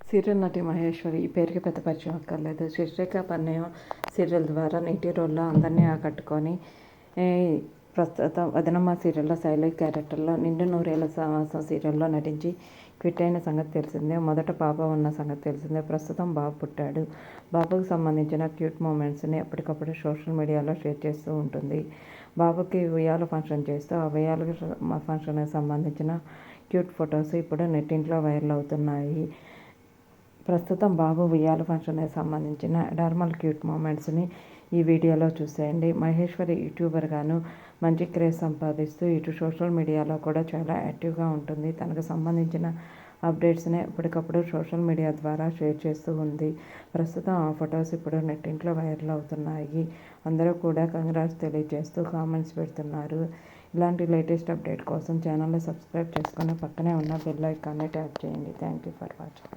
Serial నటి మహేశ్వరి ఈ పేరుకి పెద్ద పరిచయం అక్కర్లేదు. శ్రీరేఖ పరిణయం సీరియల్ ద్వారా నీటి రోల్లో అందరినీ ఆకట్టుకొని ప్రస్తుతం వదనమ్మ సీరియల్లో శైలి క్యారెక్టర్లో నిండు నూరేళ్ల సావాసం సీరియల్లో నటించి క్విట్ అయిన సంగతి తెలిసిందే. మొదట పాప ఉన్న సంగతి తెలిసిందే. ప్రస్తుతం బాబు పుట్టాడు. బాబుకు సంబంధించిన క్యూట్ మూమెంట్స్ని ఎప్పటికప్పుడు సోషల్ మీడియాలో షేర్ చేస్తూ ఉంటుంది. బాబుకి ఉయ్యాల ఫంక్షన్ చేస్తూ ఆ ఉయ్యాల ఫంక్షన్కి సంబంధించిన క్యూట్ ఫొటోస్ ఇప్పుడు నెట్టింట్లో వైరల్ అవుతున్నాయి. ప్రస్తుతం బాబు ఉయ్యాల ఫంక్షన్కి సంబంధించిన నార్మల్ క్యూట్ మూమెంట్స్ని ఈ వీడియోలో చూసేయండి. మహేశ్వరి యూట్యూబర్గాను మంచి క్రేజ్ సంపాదిస్తూ ఇటు సోషల్ మీడియాలో కూడా చాలా యాక్టివ్గా ఉంటుంది. తనకు సంబంధించిన అప్డేట్స్ని ఎప్పటికప్పుడు సోషల్ మీడియా ద్వారా షేర్ చేస్తూ ఉంది. ప్రస్తుతం ఆ ఫొటోస్ ఇప్పుడు నెట్టింట్లో వైరల్ అవుతున్నాయి. అందరూ కూడా కంగ్రాట్స్ తెలియజేస్తూ కామెంట్స్ పెడుతున్నారు. ఇలాంటి లేటెస్ట్ అప్డేట్ కోసం ఛానల్ని సబ్స్క్రైబ్ చేసుకొని పక్కనే ఉన్న బెల్ ఐకాన్ని ట్యాప్ చేయండి. Thank you for watching.